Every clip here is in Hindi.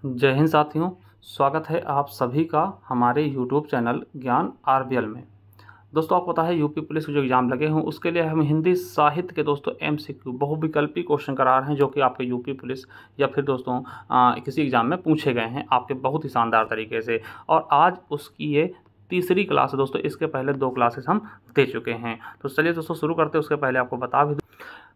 जय हिंद साथियों, स्वागत है आप सभी का हमारे यूट्यूब चैनल ज्ञान आरबीएल में। दोस्तों, आपको पता है यूपी पुलिस के जो एग्ज़ाम लगे हैं उसके लिए हम हिंदी साहित्य के दोस्तों एमसीक्यू बहुविकल्पी क्वेश्चन करा रहे हैं, जो कि आपके यूपी पुलिस या फिर दोस्तों किसी एग्ज़ाम में पूछे गए हैं आपके बहुत ही शानदार तरीके से। और आज उसकी ये तीसरी क्लास है दोस्तों। इसके पहले 2 क्लासेस हम दे चुके हैं। तो चलिए दोस्तों शुरू करते हैं। उसके पहले आपको बता भी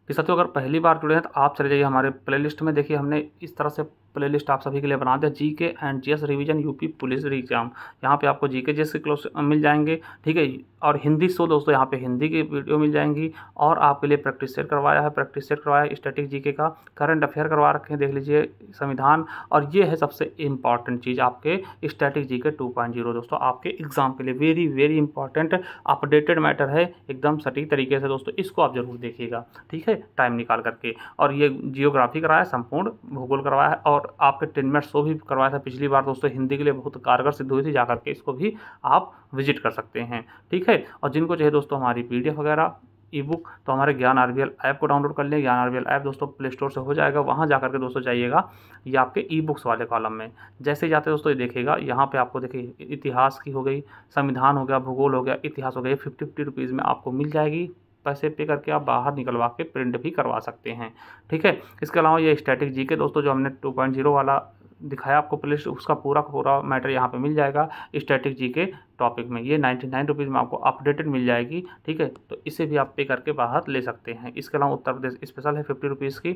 कि साथियों, अगर पहली बार जुड़े हैं तो आप चले जाइए हमारे प्लेलिस्ट में। देखिए, हमने इस तरह से प्लेलिस्ट आप सभी के लिए बना दिया, GK and GS revision UP police exam. यहाँ पे आपको जीके जीएस के क्वेश्चन मिल जाएंगे, ठीक है। और हिंदी सो दोस्तों यहाँ पे हिंदी की वीडियो मिल जाएंगी। और आपके लिए प्रैक्टिस सेट करवाया है, स्टैटिक जीके का, करंट अफेयर करवा रखे हैं, देख लीजिए, संविधान। और ये है सबसे इम्पॉर्टेंट चीज़ आपके स्टैटिक जीके 2.0 दोस्तों, आपके एग्जाम के लिए very very important updated matter है, एकदम सटीक तरीके से दोस्तों। इसको आप जरूर देखिएगा, ठीक है, टाइम निकाल करके। और ये जियोग्राफी करवाया, संपूर्ण भूगोल करवाया है, और आपके 10 मिनट शो भी करवाया था पिछली बार दोस्तों, हिंदी के लिए बहुत कारगर सिद्ध हुई थी। जाकर के इसको भी आप विजिट कर सकते हैं, ठीक है। और जिनको चाहिए दोस्तों हमारी पीडीएफ वगैरह ई बुक, तो हमारे ज्ञान आरबीएल ऐप को डाउनलोड कर लें। ज्ञान आरबीएल ऐप दोस्तों प्ले स्टोर से हो जाएगा, वहाँ जाकर के दोस्तों जाइएगा, ये आपके ई बुक्स वाले कॉलम में जैसे ही जाते हैं दोस्तों, ये देखिएगा यहाँ पे आपको देखिए इतिहास की हो गई, संविधान हो गया, भूगोल हो गया, इतिहास हो गया, 50 रुपीज़ में आपको मिल जाएगी। पैसे पे करके आप बाहर निकलवा के प्रिंट भी करवा सकते हैं, ठीक है। इसके अलावा ये स्टैटिक जीके दोस्तों जो हमने 2.0 वाला दिखाया आपको प्लेलिस्ट, उसका पूरा का पूरा मैटर यहाँ पे मिल जाएगा स्टैटिक जीके टॉपिक में। ये 99 रुपीज़ में आपको अपडेटेड मिल जाएगी, ठीक है। तो इसे भी आप पे करके बाहर ले सकते हैं। इसके अलावा उत्तर प्रदेश स्पेशल है, 50 रुपीज़ की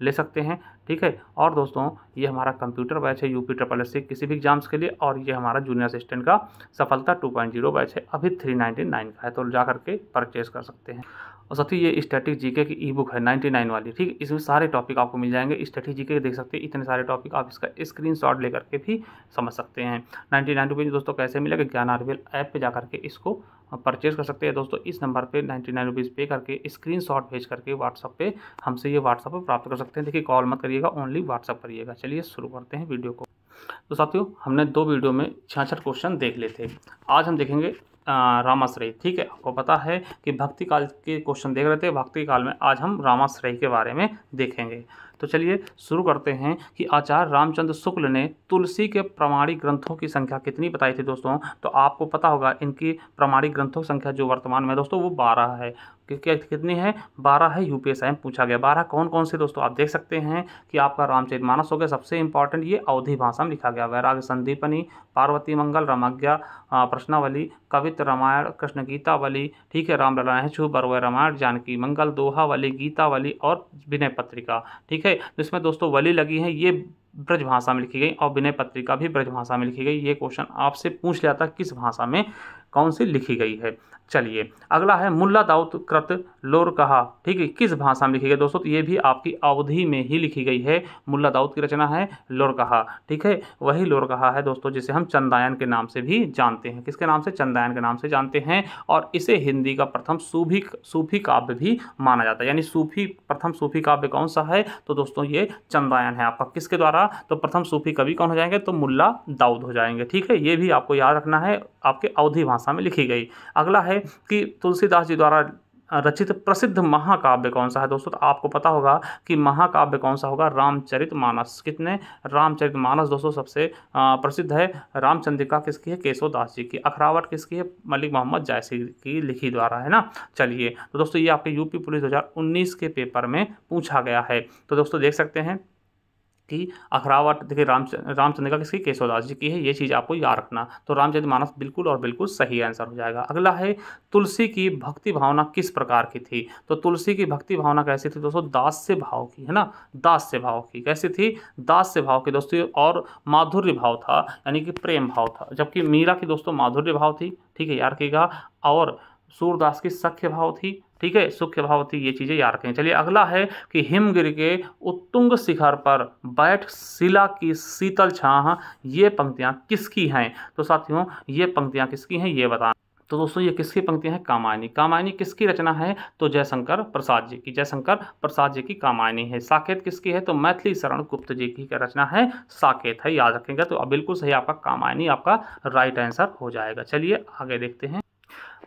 ले सकते हैं, ठीक है। और दोस्तों ये हमारा कंप्यूटर बैच है यूपी SSS किसी भी एग्जाम्स के लिए, और ये हमारा जूनियर असिस्टेंट का सफलता 2.0 बैच है, अभी 399 का है, तो जा करके परचेज कर सकते हैं। और साथ ही ये स्टैटिक जीके की ई बुक है 99 वाली, ठीक है। इसमें सारे टॉपिक आपको मिल जाएंगे। स्टैटिक जीके देख सकते हैं, इतने सारे टॉपिक, आप इसका स्क्रीनशॉट लेकर के भी समझ सकते हैं। 99 रुपीज़ दोस्तों कैसे मिलेगा? ज्ञान आरबीएल ऐप पे जाकर के इसको परचेज कर सकते हैं दोस्तों। इस नंबर पे 99 रुपीज़ पे करके स्क्रीनशॉट भेज करके व्हाट्सअप पे हमसे ये व्हाट्सअप पे प्राप्त कर सकते हैं। देखिए, कॉल मत करिएगा, ओनली व्हाट्सअप करिएगा। चलिए शुरू करते हैं वीडियो को। तो साथियों, हमने 2 वीडियो में 66 क्वेश्चन देख लेते हैं। आज हम देखेंगे रामाश्रय, ठीक है। आपको पता है कि भक्ति काल के क्वेश्चन देख रहे थे, भक्ति काल में आज हम रामाश्रय के बारे में देखेंगे। तो चलिए शुरू करते हैं कि आचार्य रामचंद्र शुक्ल ने तुलसी के प्रमाणिक ग्रंथों की संख्या कितनी बताई थी दोस्तों? तो आपको पता होगा इनकी प्रमाणिक ग्रंथों की संख्या जो वर्तमान में दोस्तों वो 12 है। कितनी है? 12 है। यूपीएससी में पूछा गया 12 कौन कौन से दोस्तों आप देख सकते हैं कि आपका रामचरितमानस हो गया सबसे इंपॉर्टेंट, ये अवधी भाषा में लिखा गया। वैराग्य संदीपनी, पार्वती मंगल, रामाज्ञा, प्रश्नावली, कवित्र रामायण, कृष्ण गीतावली, ठीक है, रामलला हेचु, बरवय रामायण, जानकी मंगल, दोहावली, गीतावली और विनय पत्रिका, ठीक है। तो इसमें दोस्तों वली लगी है, ये ब्रज भाषा में लिखी गई, और विनय पत्रिका भी ब्रज भाषा में लिखी गई। ये क्वेश्चन आपसे पूछ लिया था किस भाषा में कौन सी लिखी गई है। चलिए अगला है मुल्ला दाऊद कृत लोरकहा, ठीक है, किस भाषा में लिखी गई दोस्तों? तो ये भी आपकी अवधि में ही लिखी गई है। मुल्ला दाऊद की रचना है लोरकहा, ठीक है, वही लोरकहा है दोस्तों जिसे हम चंदायन के नाम से भी जानते हैं। किसके नाम से? चंदायन के नाम से जानते हैं। और इसे हिंदी का प्रथम सूफी काव्य भी माना जाता है। यानी प्रथम सूफी काव्य कौन सा है? तो दोस्तों ये चंदायन है आपका। किसके द्वारा? तो प्रथम सूफी कवि कौन हो जाएंगे? तो मुल्ला दाऊद हो जाएंगे, ठीक है। ये भी आपको याद रखना है, आपके अवधी भाषा में लिखी गई। अगला है कि तुलसीदास जी द्वारा रचित प्रसिद्ध महाकाव्य कौन सा है दोस्तों? तो आपको पता होगा कि महाकाव्य कौन सा होगा? रामचरितमानस। कितने? रामचरितमानस दोस्तों सबसे प्रसिद्ध है। रामचंद्रिका किसकी है? केशवदास जी की। अखरावट किसकी है? मलिक मोहम्मद जायसी की लिखी द्वारा, है ना। चलिए तो दोस्तों ये आपके यूपी पुलिस 2019 के पेपर में पूछा गया है। तो दोस्तों देख सकते हैं कि अखरावट, देखिए, रामचंद्रिका किसकी? केशवदास जी की है। ये चीज़ आपको याद रखना। तो रामचरितमानस बिल्कुल और बिल्कुल सही आंसर हो जाएगा। अगला है तुलसी की भक्ति भावना किस प्रकार की थी? तो तुलसी की भक्ति भावना कैसी थी दोस्तों? दास से भाव की, है ना, दास से भाव की। कैसी थी? दास से भाव की दोस्तों। और माधुर्य भाव था, यानी कि प्रेम भाव था। जबकि मीरा की दोस्तों माधुर्य भाव थी, ठीक है, याद रखिएगा। और सूरदास की सख्य भाव थी, ठीक है, सूक्ष्म भाव थी। ये चीज़ें याद रखें। चलिए अगला है कि हिमगिरि के उत्तुंग शिखर पर बैठ शिला की शीतल छाह, ये पंक्तियाँ किसकी हैं? तो साथियों ये पंक्तियाँ किसकी हैं ये बताना। तो दोस्तों ये किसकी पंक्तियाँ हैं? कामायनी। कामायनी किसकी रचना है? तो जयशंकर प्रसाद जी की। जयशंकर प्रसाद जी की कामायनी है। साकेत किसकी है? तो मैथिली शरण गुप्त जी की रचना है, साकेत है, याद रखेंगे। तो बिल्कुल सही आपका कामायनी आपका राइट आंसर हो जाएगा। चलिए आगे देखते हैं।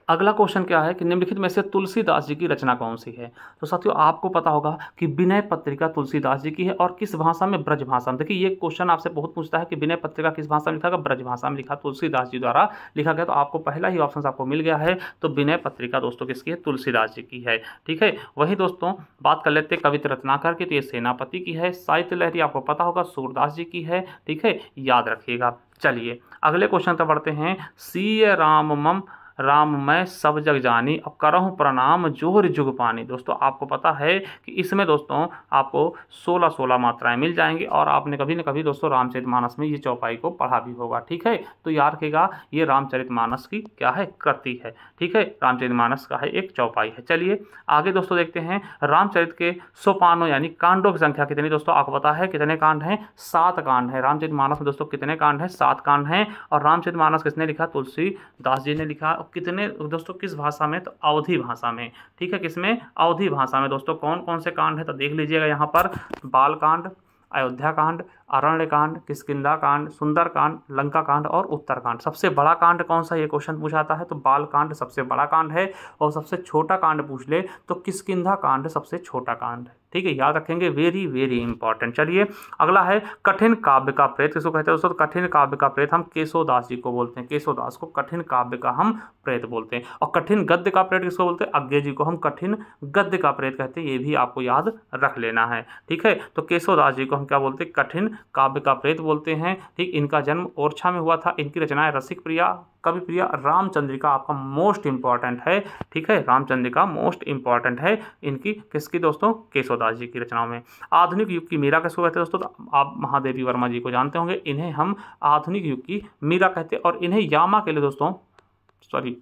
अगला क्वेश्चन क्या है कि निम्नलिखित में से तुलसीदास जी की रचना कौन सी है। तो साथियों आपको पता होगा कि विनय पत्रिका तुलसीदास जी की है और किस भाषा में, ब्रज भाषा में। देखिए ये क्वेश्चन आपसे बहुत पूछता है कि विनय पत्रिका किस भाषा में लिखा गया, ब्रज भाषा में लिखा, तुलसीदास जी द्वारा लिखा गया। तो आपको पहला ही ऑप्शन आपको मिल गया है। तो विनय पत्रिका दोस्तों किसकी है, तुलसीदास जी की है। ठीक है, वही दोस्तों बात कर लेते हैं कविता रत्नाकर की, तो ये सेनापति की है। साहित्य लहरी आपको पता होगा सूरदास जी की है। ठीक है, याद रखिएगा। चलिए अगले क्वेश्चन तक बढ़ते हैं। सीय राममम राम मैं सब जग जानी, अब करहूँ प्रणाम जोहर जुग पानी। दोस्तों आपको पता है कि इसमें दोस्तों आपको 16 मात्राएं मिल जाएंगी और आपने कभी न कभी दोस्तों रामचरितमानस में ये चौपाई को पढ़ा भी होगा। ठीक है, तो याद रखिएगा ये रामचरितमानस की क्या है, कृति है। ठीक है, रामचरितमानस का है एक चौपाई है। चलिए आगे दोस्तों देखते हैं। रामचरित के सोपानों यानी कांडों की संख्या कितनी, दोस्तों आपको पता है कितने कांड हैं, 7 कांड है। रामचरितमानस में दोस्तों कितने कांड हैं, 7 कांड हैं। और रामचरितमानस किसने लिखा, तुलसीदास जी ने लिखा। कितने दोस्तों किस भाषा में, तो अवधी भाषा में। ठीक है, किसमें, अवधी भाषा में। दोस्तों कौन कौन से कांड है तो देख लीजिएगा यहाँ पर, बाल कांड, अयोध्या कांड, अरण्य कांड, किष्किंधा कांड, सुंदर कांड, लंका कांड और उत्तर कांड। सबसे बड़ा कांड कौन सा, ये क्वेश्चन पूछाता है तो बाल कांड सबसे बड़ा कांड है। और सबसे छोटा कांड पूछ ले तो किष्किंधा कांड सबसे छोटा कांड है। ठीक है, याद रखेंगे, वेरी वेरी इंपॉर्टेंट। चलिए अगला है कठिन काव्य का प्रेत किसको कहते हैं दोस्तों, तो कठिन काव्य का प्रेत हम केशवदास जी को बोलते हैं। केशवदास को कठिन काव्य का हम प्रेत बोलते हैं। और कठिन गद्य का प्रेत किसको बोलते हैं, अज्ञे जी को हम कठिन गद्य का प्रेत कहते हैं। ये भी आपको याद रख लेना है। ठीक है, तो केशवदास जी को हम क्या बोलते हैं, कठिन काव्य का प्रेत बोलते हैं। ठीक, इनका जन्म ओरछा में हुआ था। इनकी रचनाएं रसिक प्रिया, कवि प्रिया, रामचंद्रिका आपका मोस्ट इंपॉर्टेंट है। ठीक है, रामचंद्रिका मोस्ट इंपॉर्टेंट है इनकी, किसकी दोस्तों, केशवदास जी की रचनाओं में। आधुनिक युग की मीरा किसको कहते हैं दोस्तों, तो आप महादेवी वर्मा जी को जानते होंगे। इन्हें हम आधुनिक युग की मीरा कहते हैं। और इन्हें यामा के लिए दोस्तों, सॉरी,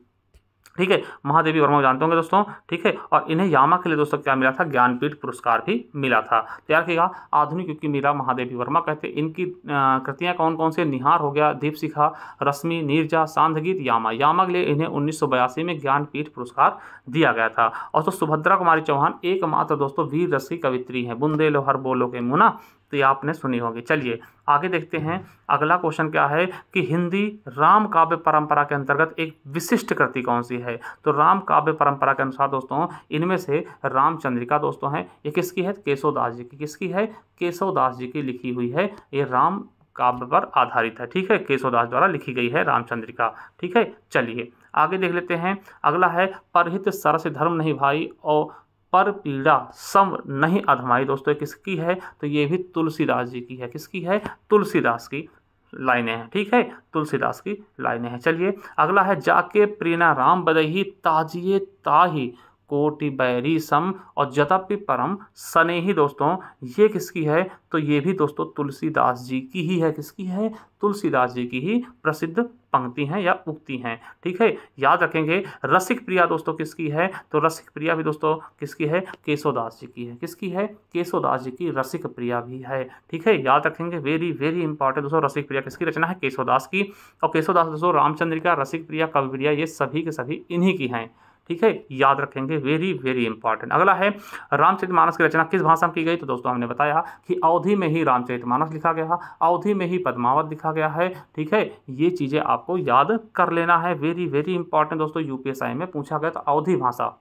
ठीक है, महादेवी वर्मा को जानते होंगे दोस्तों। ठीक है, और इन्हें यामा के लिए दोस्तों क्या मिला था, ज्ञानपीठ पुरस्कार भी मिला था। तो याद रखिएगा, आधुनिक युग की मीरा महादेवी वर्मा कहते हैं। इनकी कृतियां कौन कौन से, निहार हो गया, दीपशिखा, रश्मि, नीरजा, सांधगीत, यामा। यामा के लिए इन्हें 1982 में ज्ञानपीठ पुरस्कार दिया गया था। और तो सुभद्रा कुमारी चौहान एकमात्र दोस्तों वीर रस की कवित्री हैं। बुंदे लो हर बोलो के मुना, तो ये आपने सुनी होगी। चलिए आगे देखते हैं। अगला क्वेश्चन क्या है कि हिंदी राम काव्य परंपरा के अंतर्गत एक विशिष्ट कृति कौन सी है। तो राम काव्य परंपरा के अनुसार दोस्तों इनमें से रामचंद्रिका दोस्तों है, ये किसकी है, केशवदास जी की। किसकी है, केशवदास जी की लिखी हुई है। ये राम काव्य पर आधारित है। ठीक है, केशवदास द्वारा लिखी गई है रामचंद्रिका। ठीक है, चलिए आगे देख लेते हैं। अगला है परहित सरस धर्म नहीं भाई और पर पीड़ा सम नहीं अधमाई। दोस्तों किसकी है, तो ये भी तुलसीदास जी की है। किसकी है, तुलसीदास की लाइनें हैं। ठीक है, तुलसीदास की लाइनें हैं। चलिए अगला है जाके प्रेरणा राम बदही ताजिए ताही कोटि बैरी सम और जतपि परम सनेही। दोस्तों ये किसकी है, तो ये भी दोस्तों तुलसीदास जी की ही है। किसकी है, तुलसीदास जी की ही प्रसिद्ध पंक्ति हैं या उक्ति हैं। ठीक है, याद रखेंगे। रसिक प्रिया दोस्तों किसकी है, तो रसिक प्रिया भी दोस्तों किसकी है, केशवदास जी की है। किसकी है, केशवदास जी की रसिक प्रिया भी है। ठीक है, याद रखेंगे, वेरी वेरी इंपॉर्टेंट दोस्तों। रसिक प्रिया किसकी रचना है, केशवदास की। और केशवदास दोस्तों रामचंद्रिका, रसिक प्रिया, कवि प्रिया ये सभी के सभी इन्हीं की हैं। ठीक है, याद रखेंगे, वेरी वेरी इंपॉर्टेंट। अगला है रामचरितमानस की रचना किस भाषा में की गई, तो दोस्तों हमने बताया कि अवधी में ही रामचरितमानस लिखा गया, अवधी में ही पद्मावत लिखा गया है। ठीक है, ये चीज़ें आपको याद कर लेना है, वेरी वेरी इंपॉर्टेंट दोस्तों। यूपीएससी में पूछा गया तो अवधी भाषा।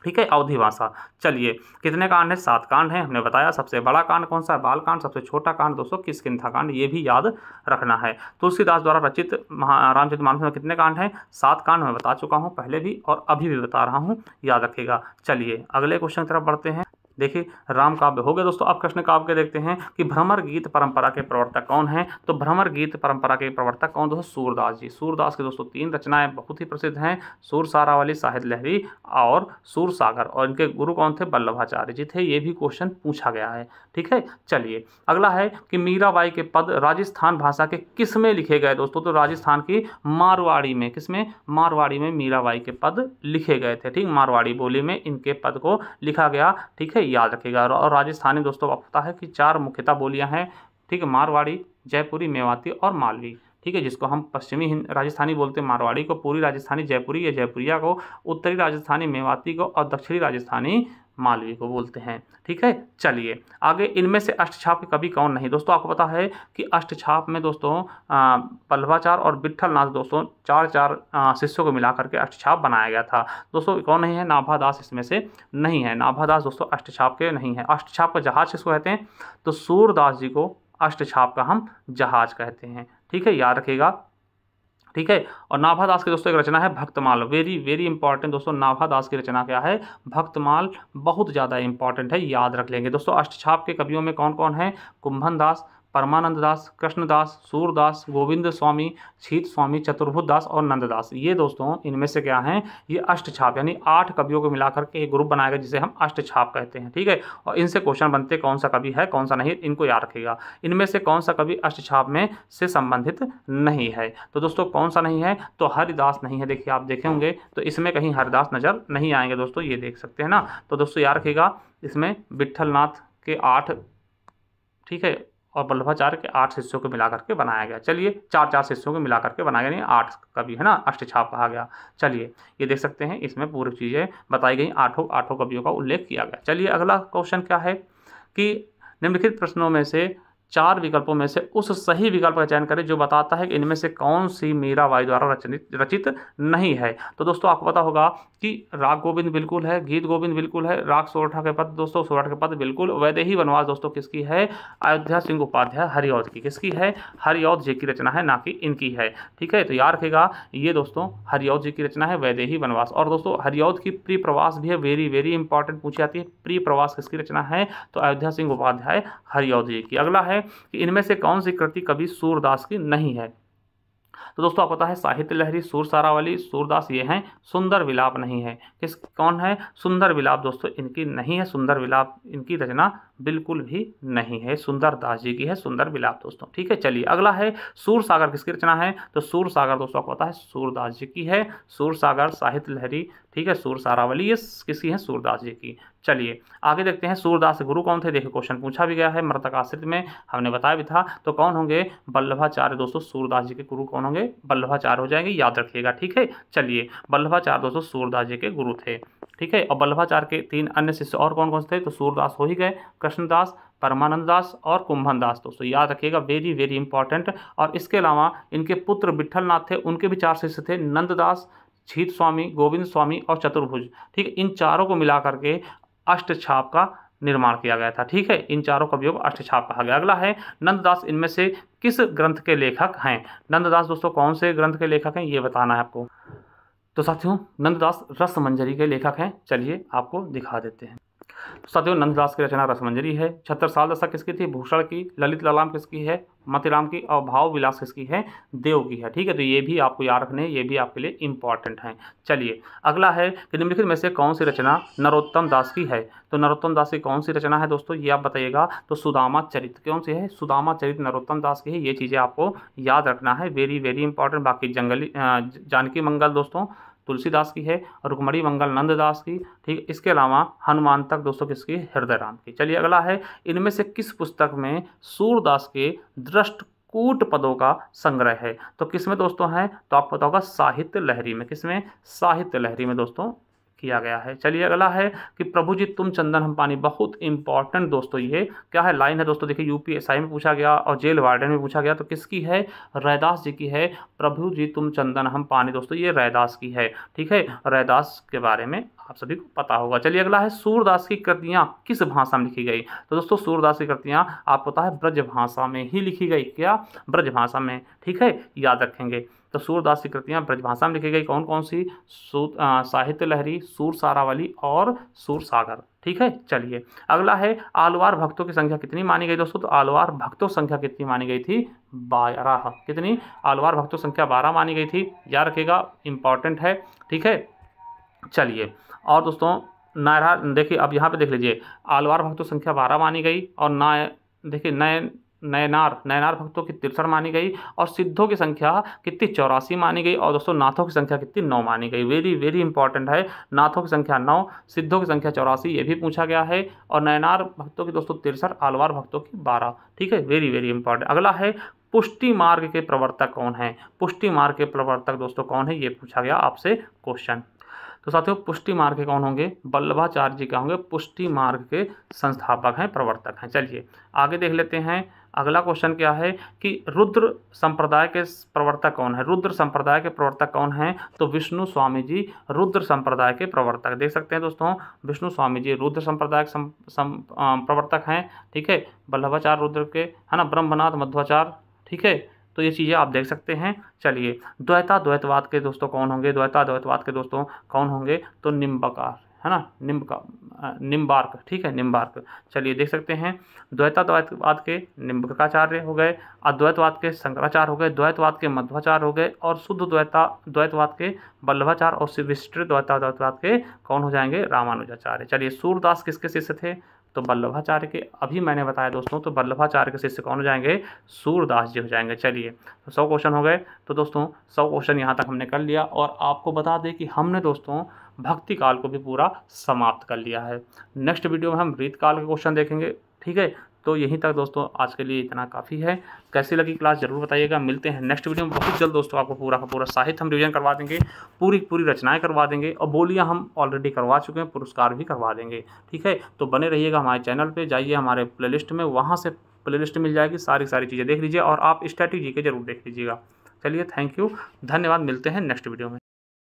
ठीक है, अवधी भाषा। चलिए कितने कांड है, 7 कांड हैं हमने बताया। सबसे बड़ा कांड कौन सा है, बाल कांड। सबसे छोटा कांड दोस्तों किष्किंधा कांड, ये भी याद रखना है। तुलसीदास द्वारा रचित रामचरितमानस में कितने कांड हैं, 7 कांड मैं बता चुका हूँ पहले भी और अभी भी बता रहा हूँ, याद रखिएगा। चलिए अगले क्वेश्चन की तरफ बढ़ते हैं। देखिए राम काव्य हो गया दोस्तों। अब कृष्ण काव्य के देखते हैं कि भ्रमर गीत परंपरा के प्रवर्तक कौन हैं। तो भ्रमर गीत परंपरा के प्रवर्तक कौन दोस्तों, सूरदास जी। सूरदास के दोस्तों 3 रचनाएं बहुत ही प्रसिद्ध हैं, सूर सारावली, साहित्य लहरी और सूर सागर। और इनके गुरु कौन थे, वल्लभाचार्य जी थे। ये भी क्वेश्चन पूछा गया है। ठीक है, चलिए अगला है कि मीराबाई के पद राजस्थान भाषा के किस में लिखे गए दोस्तों, तो राजस्थान की मारवाड़ी में। किसमें, मारवाड़ी में मीराबाई के पद लिखे गए थे। ठीक, मारवाड़ी बोली में इनके पद को लिखा गया। ठीक है, याद रखिएगा। और राजस्थानी दोस्तों आपको पता है कि 4 मुख्यतः बोलियां हैं। ठीक है, मारवाड़ी, जयपुरी, मेवाती और मालवी। ठीक है, जिसको हम पश्चिमी राजस्थानी बोलते हैं मारवाड़ी को, पूरी राजस्थानी जयपुरी या जयपुरिया को, उत्तरी राजस्थानी मेवाती को और दक्षिणी राजस्थानी मालवीय को बोलते हैं। ठीक है, चलिए आगे, इनमें से अष्टछाप के कवि कौन नहीं। दोस्तों आपको पता है कि अष्टछाप में दोस्तों वल्लभाचार्य और विट्ठलनाथ दोस्तों चार शिष्यों को मिलाकर के अष्टछाप बनाया गया था। दोस्तों कौन नहीं है, नाभादास इसमें से नहीं है। नाभादास दोस्तों अष्टछाप के नहीं है। अष्टछाप का जहाज किसको कहते हैं, तो सूरदास जी को अष्टछाप का हम जहाज कहते हैं। ठीक है, याद रखिएगा। ठीक है, और नाभादास की दोस्तों एक रचना है भक्तमाल। वेरी वेरी इंपॉर्टेंट दोस्तों, नाभादास की रचना क्या है, भक्तमाल, बहुत ज़्यादा इंपॉर्टेंट है, याद रख लेंगे। दोस्तों अष्टछाप के कवियों में कौन कौन है, कुंभन दास, परमानंद दास, कृष्णदास, सूरदास, गोविंद स्वामी, छीत स्वामी, चतुर्भुज दास और नंददास। ये दोस्तों इनमें से क्या हैं, ये अष्टछाप यानी 8 कवियों को मिलाकर के एक ग्रुप बनाया गया जिसे हम अष्टछाप कहते हैं। ठीक है, और इनसे क्वेश्चन बनते कौन सा कवि है कौन सा नहीं, इनको याद रखिएगा। इनमें से कौन सा कवि अष्टछाप में से संबंधित नहीं है, तो दोस्तों कौन सा नहीं है, तो हरिदास नहीं है। देखिए आप देखे होंगे तो इसमें कहीं हरिदास नजर नहीं आएंगे दोस्तों, ये देख सकते हैं ना। तो दोस्तों याद रखिएगा, इसमें विट्ठलनाथ के 8, ठीक है, और वल्लभाचार्य के 8 शिष्यों को मिलाकर के बनाया गया। चलिए 4 शिष्यों को मिलाकर के बनाया गया, नहीं 8 कवि है ना, अष्टछाप कहा गया। चलिए ये देख सकते हैं, इसमें पूरी चीज़ें बताई गई, 8 कवियों का उल्लेख किया गया। चलिए अगला क्वेश्चन क्या है कि निम्नलिखित प्रश्नों में से 4 विकल्पों में से उस सही विकल्प का चयन करें जो बताता है कि इनमें से कौन सी मीराबाई द्वारा रचित नहीं है। तो दोस्तों आपको पता होगा कि राग गोविंद बिल्कुल है, गीत गोविंद बिल्कुल है, राग सोरठा के पद दोस्तों, सोरठ के पद बिल्कुल, वैदेही वनवास दोस्तों किसकी है, अयोध्या सिंह उपाध्याय हरिऔध की, किसकी है, हरिऔध जी की रचना है, ना कि इनकी है। ठीक है, तो याद रखेगा ये दोस्तों हरिऔध जी की रचना है वैदेही वनवास। और दोस्तों हरिऔध की प्रिय प्रवास भी है, वेरी वेरी इंपॉर्टेंट पूछी जाती है, प्रिय प्रवास किसकी रचना है, तो अयोध्या सिंह उपाध्याय हरिऔध जी की। अगला है कि इनमें से कौन सी कृति कवि सूरदास की नहीं है। तो दोस्तों आपको पता है साहित्य लहरी, सूर सारावली, सूरदास ये हैं, सुंदर विलाप नहीं है। किस कौन है, सुंदर विलाप दोस्तों इनकी नहीं है, सुंदर विलाप इनकी रचना बिल्कुल भी नहीं है, सुंदर दास जी की है सुंदर विलाप दोस्तों। ठीक है, चलिए अगला है सूर सागर किसकी रचना है, तो सूर सागर दोस्तों आपको पता है सूरदास जी की है, सूर सागर, साहित्य लहरी, ठीक है, सूर सारावली ये किसकी है, सूरदास जी की। चलिए आगे देखते हैं सूरदास के गुरु कौन थे। देखिए क्वेश्चन पूछा भी गया है, मृतक आश्रित में हमने बताया भी था, तो कौन होंगे, वल्लभाचार्य दोस्तों, सूरदास जी के गुरु कौन होंगे, वल्लभाचार्य हो जाएंगे, याद रखिएगा। ठीक है, चलिए वल्लभाचार्य दोस्तों सूरदास जी के गुरु थे। ठीक है, और वल्लभाचार्य के 3 अन्य शिष्य और कौन कौन से थे, तो सूरदास हो ही गए, कृष्णदास, परमानंद दास और कुंभन दास दोस्तों, याद रखिएगा, वेरी वेरी इंपॉर्टेंट। और इसके अलावा इनके पुत्र विट्ठलनाथ थे, उनके भी 4 शिष्य थे, नंददास, छीत स्वामी, गोविंद स्वामी और चतुर्भुज। ठीक है, इन चारों को मिलाकर के अष्टछाप का निर्माण किया गया था। ठीक है, इन चारों कवियों को अष्टछाप कहा गया। अगला है नंददास इनमें से किस ग्रंथ के लेखक हैं। नंददास दोस्तों कौन से ग्रंथ के लेखक हैं ये बताना है आपको। तो साथियों नंददास रसमंजरी के लेखक हैं, चलिए आपको दिखा देते हैं। साथियों नंददास की रचना रसमंजरी है। छत्रसाल दशा किसकी थी, भूषण की। ललित ललाम किसकी है, मतिराम की। और भाव विलास किसकी है, देव की है। ठीक है, तो ये भी आपको याद रखने, ये भी आपके लिए इंपॉर्टेंट हैं। चलिए अगला है कि निम्नलिखित में से कौन सी रचना नरोत्तम दास की है। तो नरोत्तम दास की कौन सी रचना है दोस्तों, ये आप बताइएगा। तो सुदामा चरित कौन सी है, सुदामा चरित नरोत्तम दास की है। ये चीज़ें आपको याद रखना है, वेरी वेरी इंपॉर्टेंट। बाकी जंगली जानकी मंगल दोस्तों तुलसीदास की है, रुक्मणी मंगल नंददास की। ठीक, इसके अलावा हनुमान तक दोस्तों किसकी, हृदय राम की। चलिए अगला है इनमें से किस पुस्तक में सूरदास के दृष्टकूट पदों का संग्रह है। तो किसमें दोस्तों है, तो आपको पता होगा साहित्य लहरी में। किसमें, साहित्य लहरी में दोस्तों किया गया है। चलिए अगला है कि प्रभु जी तुम चंदन हम पानी, बहुत इंपॉर्टेंट दोस्तों, ये क्या है, लाइन है दोस्तों। देखिए यूपीएसआई में पूछा गया और जेल वार्डन में पूछा गया, तो किसकी है, रैदास जी की है। प्रभु जी तुम चंदन हम पानी दोस्तों ये रैदास की है। ठीक है, रैदास के बारे में आप सभी को पता होगा। चलिए अगला है सूरदास की कृतियाँ किस भाषा में लिखी गई। तो दोस्तों सूरदास की कृतियाँ आपको पता है ब्रज भाषा में ही लिखी गई, क्या, ब्रज भाषा में। ठीक है, याद रखेंगे। तो सूरदास की कृतियाँ ब्रज भाषा में लिखी गई, कौन कौन सी, साहित्य लहरी, सूर सारावली और सूर सागर। ठीक है, चलिए अगला है आलवार भक्तों की संख्या कितनी मानी गई दोस्तों। तो आलवार भक्तों संख्या कितनी मानी गई थी, 12। कितनी, आलवार भक्तों संख्या 12 मानी गई थी, याद रखिएगा, इंपॉर्टेंट है। ठीक है, चलिए और दोस्तों नायरा, देखिए अब यहाँ पे देख लीजिए, आलवार भक्तों संख्या 12 मानी गई, और देखिए नयनार भक्तों की 63 मानी गई, और सिद्धों की संख्या कितनी, 84 मानी गई, और दोस्तों नाथों की संख्या कितनी, 9 मानी गई। वेरी वेरी इंपॉर्टेंट है, नाथों की संख्या 9, सिद्धों की संख्या 84, ये भी पूछा गया है, और नयनार भक्तों की दोस्तों 63, आलवार भक्तों की 12। ठीक है, वेरी वेरी इंपॉर्टेंट। अगला है पुष्टि मार्ग के प्रवर्तक कौन है। पुष्टि मार्ग के प्रवर्तक दोस्तों कौन है, ये पूछा गया आपसे क्वेश्चन। तो साथियों पुष्टि मार्ग के कौन होंगे? वल्लभाचार्य जी क्या होंगे? पुष्टि मार्ग के संस्थापक हैं, प्रवर्तक हैं। चलिए आगे देख लेते हैं। अगला क्वेश्चन क्या है कि रुद्र संप्रदाय के प्रवर्तक कौन है? रुद्र संप्रदाय के प्रवर्तक कौन हैं? तो विष्णु स्वामी जी रुद्र संप्रदाय के प्रवर्तक। देख सकते हैं दोस्तों, विष्णु स्वामी जी रुद्र संप्रदाय के प्रवर्तक हैं। ठीक है, वल्लभाचार्य रुद्र के, है ना, ब्रह्मनाथ मध्वाचार्य। ठीक है, तो ये चीज़ें आप देख सकते हैं। चलिए द्वैतवाद के दोस्तों कौन होंगे? द्वैतवाद के दोस्तों कौन होंगे? तो निम्बकार, है ना, निम्बार्क। ठीक है, निम्बार्क। चलिए देख सकते हैं, द्वैतवाद के निम्बकाचार्य हो गए, अद्वैतवाद के शंकराचार्य हो गए, द्वैतवाद के मध्वाचार्य हो गए, और शुद्ध द्वैतवाद के वल्लभाचार्य, और विशिष्ट द्वैतवाद के कौन हो जाएंगे? रामानुजाचार्य। चलिए सूरदास किसके शिष्य थे? तो वल्लभाचार्य के। अभी मैंने बताया दोस्तों, तो वल्लभाचार्य के शिष्य कौन हो जाएंगे? सूरदास जी हो जाएंगे। चलिए तो 100 क्वेश्चन हो गए। तो दोस्तों 100 क्वेश्चन यहाँ तक हमने कर लिया, और आपको बता दें कि हमने दोस्तों भक्ति काल को भी पूरा समाप्त कर लिया है। नेक्स्ट वीडियो में हम रीत काल के क्वेश्चन देखेंगे। ठीक है, तो यहीं तक दोस्तों आज के लिए इतना काफ़ी है। कैसी लगी क्लास ज़रूर बताइएगा। मिलते हैं नेक्स्ट वीडियो में बहुत जल्द दोस्तों। आपको पूरा का पूरा साहित्य हम रिवीजन करवा देंगे, पूरी रचनाएं करवा देंगे, और बोलियां हम ऑलरेडी करवा चुके हैं, पुरस्कार भी करवा देंगे। ठीक है, तो बने रहिएगा हमारे चैनल पे, जाइए हमारे प्लेलिस्ट में, वहाँ से प्लेलिस्ट मिल जाएगी, सारी चीज़ें देख लीजिए, और आप स्टैटिक जीके जरूर देख लीजिएगा। चलिए थैंक यू, धन्यवाद। मिलते हैं नेक्स्ट वीडियो में।